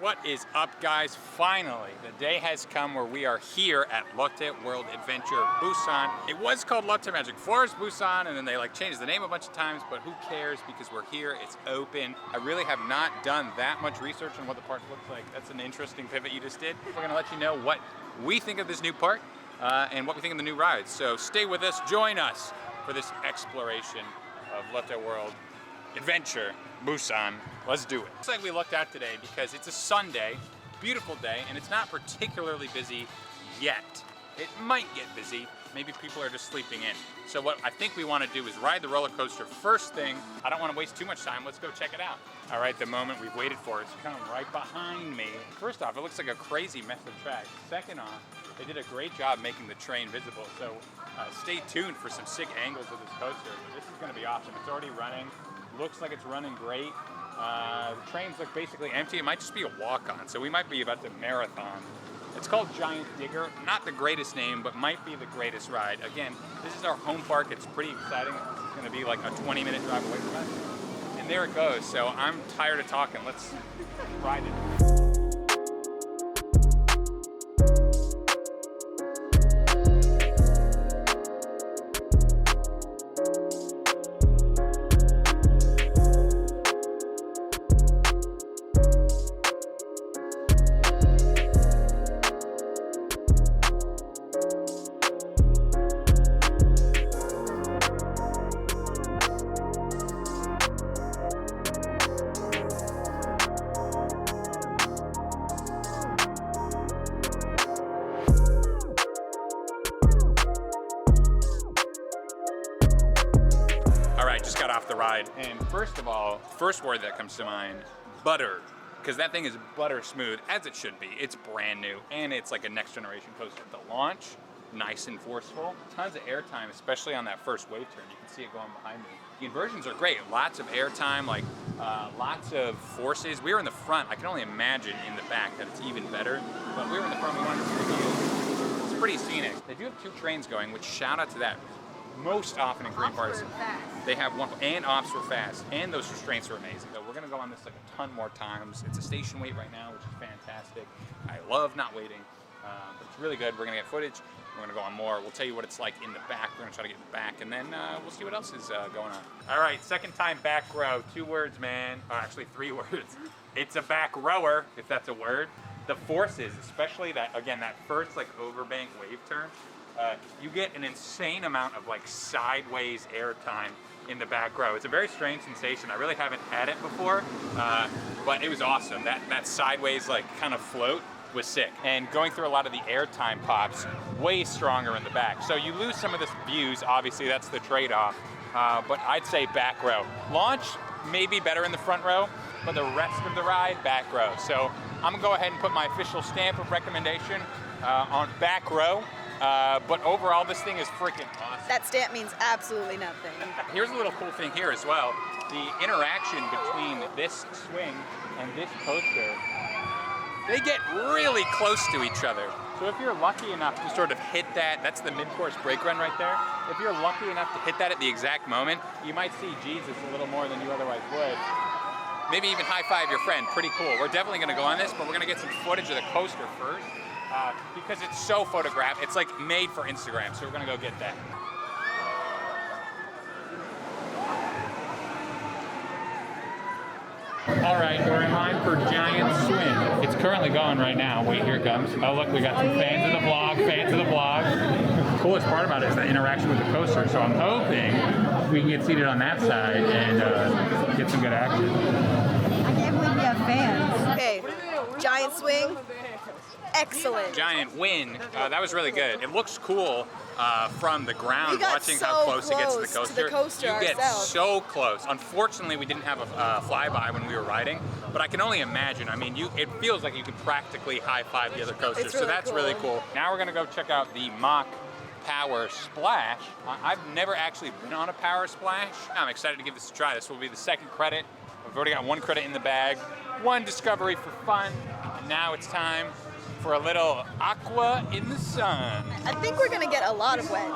What is up, guys? Finally, the day has come where we are here at Lotte World Adventure Busan. It was called Lotte Magic Forest Busan, and then they changed the name a bunch of times, but who cares because we're here, it's open. I really have not done that much research on what the park looks like. That's an interesting pivot you just did. We're gonna let you know what we think of this new park and what we think of the new rides. So stay with us, join us for this exploration of Lotte World Adventure Busan. Let's do it. Looks like we lucked out today because it's a Sunday, beautiful day, and it's not particularly busy yet. It might get busy. Maybe people are just sleeping in. So what I think we want to do is ride the roller coaster first thing. I don't want to waste too much time. Let's go check it out. All right, the moment we've waited for is coming right behind me. First off, it looks like a crazy mess of track. Second off, they did a great job making the train visible. So stay tuned for some sick angles of this coaster. But this is going to be awesome. It's already running. Looks like it's running great. The trains look basically empty. It might just be a walk-on, so we might be about to marathon. It's called Giant Digger. Not the greatest name, but might be the greatest ride. Again, this is our home park. It's pretty exciting. It's gonna be like a 20-minute drive away from us. And there it goes. So I'm tired of talking. Let's ride it. Got off the ride, and first of all, first word that comes to mind, butter, because that thing is butter smooth, as it should be. It's brand new, and it's like a next generation coaster. The launch, nice and forceful, tons of airtime, especially on that first wave turn. You can see it going behind me. The inversions are great, lots of airtime, like lots of forces. We were in the front. I can only imagine in the back that it's even better, but we were in the front. We wanted to see the view. It's pretty scenic. They do have 2 trains going, which shout out to that. Most often in green parks, they have one, and ops were fast, and those restraints are amazing. So we're gonna go on this like a ton more times. It's a station wait right now, which is fantastic. I love not waiting, but it's really good. We're gonna get footage. We're gonna go on more. We'll tell you what it's like in the back. We're gonna try to get in the back, and then we'll see what else is going on. All right, second time back row. 2 words, man. Or actually 3 words. It's a back rower, if that's a word. The forces, especially that, again, that first like overbank wave turn. You get an insane amount of like sideways air time in the back row. It's a very strange sensation. I really haven't had it before, but it was awesome. That sideways like kind of float was sick. And going through a lot of the airtime pops, way stronger in the back. So you lose some of the views, obviously that's the trade-off, but I'd say back row. Launch, maybe better in the front row, but the rest of the ride, back row. So I'm gonna go ahead and put my official stamp of recommendation on back row. But overall, this thing is freaking awesome. That stamp means absolutely nothing. Here's a little cool thing here as well. The interaction between this swing and this coaster, they get really close to each other. So if you're lucky enough to sort of hit that, that's the mid-course brake run right there. If you're lucky enough to hit that at the exact moment, you might see Jesus a little more than you otherwise would. Maybe even high-five your friend, pretty cool. We're definitely gonna go on this, but we're gonna get some footage of the coaster first. Because it's so photographed, it's like made for Instagram, so we're gonna go get that. All right, we're in line for Giant Swing. It's currently going right now. Wait, here it comes. Oh look, we got some fans of the vlog, The coolest part about it is the interaction with the coaster, so I'm hoping we can get seated on that side and get some good action. I can't believe we have fans. Okay, Giant Swing. Excellent. Giant win. That was really good. It looks cool from the ground, watching so how close it gets to the coaster. You get ourselves. so close. Unfortunately, we didn't have a flyby when we were riding, but I can only imagine. I mean, it feels like you could practically high-five the other coasters, really so that's cool. really cool. Now we're gonna go check out the Mack Power Splash. I've never actually been on a Power Splash. I'm excited to give this a try. This will be the 2nd credit. We've already got 1 credit in the bag, 1 discovery for fun, and now it's time for a little aqua in the sun. I think we're gonna get a lot of wet.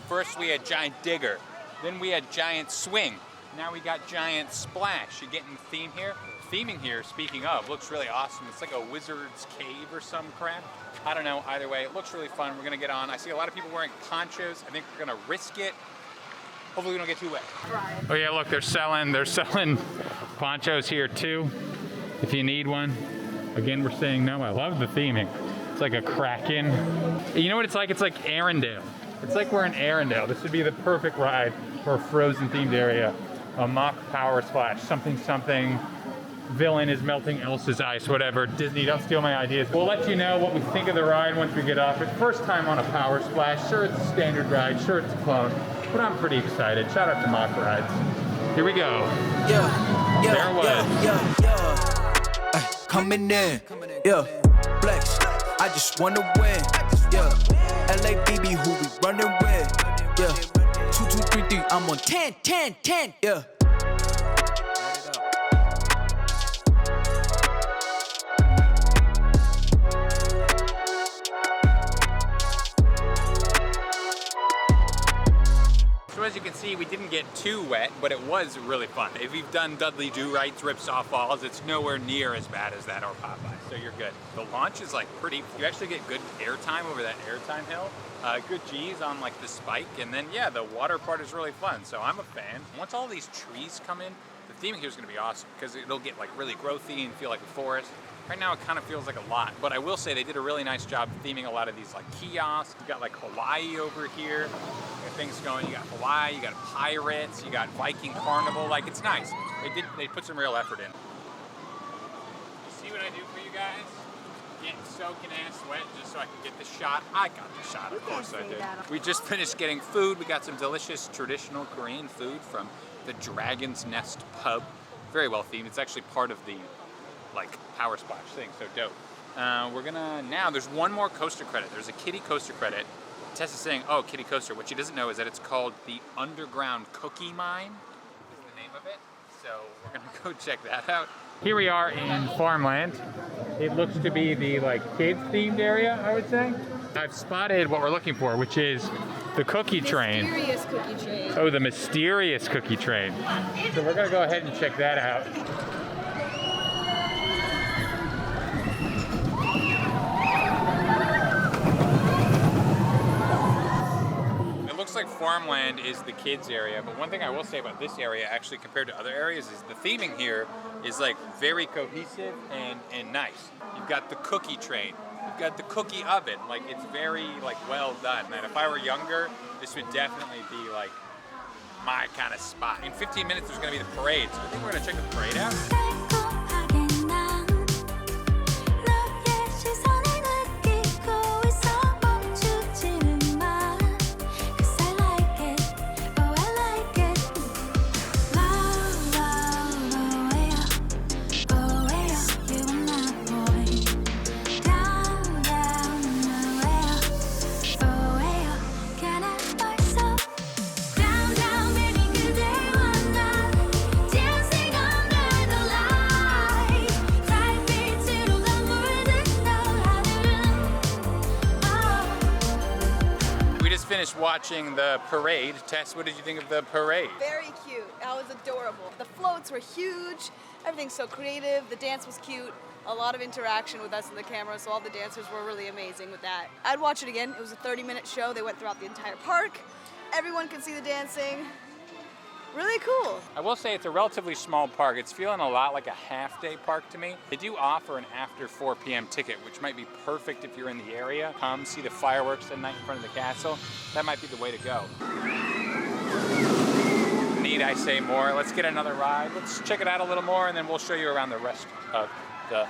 First we had giant digger, then we had giant swing. Now we got giant splash. You getting the theme here? Theming here, speaking of, looks really awesome. It's like a wizard's cave or some crap. I don't know, either way, it looks really fun. We're gonna get on. I see a lot of people wearing ponchos. I think we're gonna risk it. Hopefully we don't get too wet. Right. Oh yeah, look, they're selling ponchos here too, if you need one. Again, we're saying no. I love the theming. It's like a kraken. You know what it's like? It's like Arendelle. It's like we're in Arendelle. This would be the perfect ride for a frozen themed area. A mock power splash, something. Villain is melting Elsa's ice, whatever. Disney, don't steal my ideas. We'll let you know what we think of the ride once we get off it. First time on a power splash. Sure, it's a standard ride. Sure, it's a clone. But I'm pretty excited. Shout out to Mack Rides. Here we go. There it was. Coming in. Flex. I just wanna win. LABB, who we running with? 2, 2, 3, 3. I'm on 10. So as you can see, we didn't get too wet, but it was really fun. If you've done Dudley Do-Right's Rip Soft Falls, it's nowhere near as bad as that or Popeye, so you're good. The launch is like pretty, you actually get good airtime over that airtime hill. Good G's on like the spike, and then yeah, the water part is really fun, so I'm a fan. Once all these trees come in, the theming here is gonna be awesome, because it'll get like really growthy and feel like a forest. Right now it kind of feels like a lot, but I will say they did a really nice job theming a lot of these like kiosks. You got like Hawaii over here. You got things going, you got Hawaii, you got pirates, you got Viking Carnival, like it's nice. They put some real effort in. You see what I do for you guys? Getting soaking ass wet just so I can get the shot. I got the shot, of course I did. We just finished getting food. We got some delicious traditional Korean food from the Dragon's Nest Pub. Very well themed. It's actually part of the like power splash thing, so dope. There's one more coaster credit. There's a kiddie coaster credit. Tessa's saying, oh, kiddie coaster. What she doesn't know is that it's called the Underground Cookie Mine, is the name of it. So we're gonna go check that out. Here we are in Farmland. It looks to be the like kids themed area, I would say. I've spotted what we're looking for, which is the cookie train. Mysterious cookie train. Oh, the mysterious cookie train. So we're gonna go ahead and check that out. Like Farmland is the kids area, but one thing I will say about this area actually compared to other areas is the theming here is like very cohesive and nice. You've got the cookie train, you've got the cookie oven, like it's very like well done. And if I were younger, this would definitely be like my kind of spot. In 15 minutes there's gonna be the parade, so I think we're gonna check the parade out. Finished watching the parade. Tess, what did you think of the parade? Very cute. That was adorable. The floats were huge. Everything's so creative. The dance was cute. A lot of interaction with us and the camera, so all the dancers were really amazing with that. I'd watch it again. It was a 30-minute show. They went throughout the entire park. Everyone could see the dancing. Really cool. I will say it's a relatively small park. It's feeling a lot like a half-day park to me. They do offer an after 4 p.m. ticket, which might be perfect if you're in the area. Come see the fireworks at night in front of the castle. That might be the way to go. Need I say more? Let's get another ride. Let's check it out a little more, and then we'll show you around the rest of the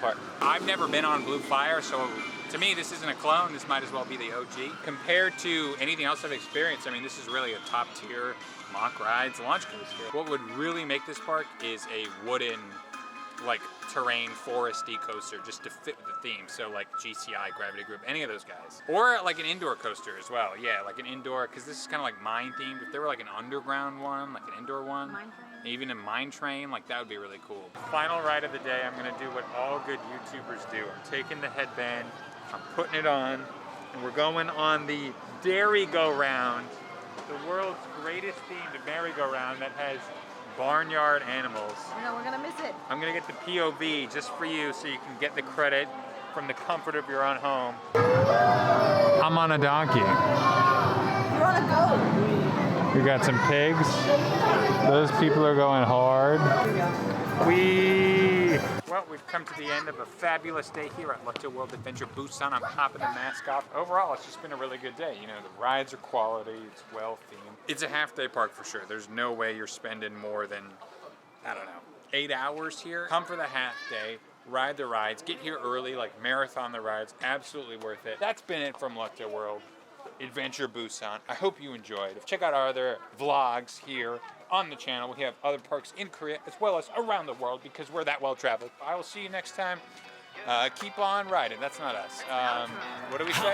park. I've never been on Blue Fire, so to me, this isn't a clone. This might as well be the OG. Compared to anything else I've experienced, I mean, this is really a top-tier Mack Rides launch coaster. What would really make this park is a wooden, like, terrain foresty coaster just to fit with the theme. So like GCI, Gravity Group, any of those guys. Or like an indoor coaster as well. Yeah, like an indoor, because this is kind of like mine themed. If there were like an underground one, like an indoor one, even a mine train, like that would be really cool. Final ride of the day, I'm gonna do what all good YouTubers do. I'm taking the headband, I'm putting it on, We're going on the merry-go-round, the world's greatest themed merry-go-round that has barnyard animals. No, we're gonna miss it. I'm gonna get the POV just for you so you can get the credit from the comfort of your own home. I'm on a donkey. You're on a goat. We got some pigs. Those people are going hard. Well, we've come to the end of a fabulous day here at Lotte World Adventure Busan. I'm hopping the mask off. Overall, it's just been a really good day. You know, the rides are quality, it's well themed. It's a half-day park for sure. There's no way you're spending more than, I don't know, 8 hours here. Come for the half day, ride the rides, get here early, like marathon the rides. Absolutely worth it. That's been it from Lotte World Adventure Busan. I hope you enjoyed. Check out our other vlogs here on the channel. We have other parks in Korea as well as around the world because we're that well traveled. I will see you next time. Keep on riding. That's not us. What do we say?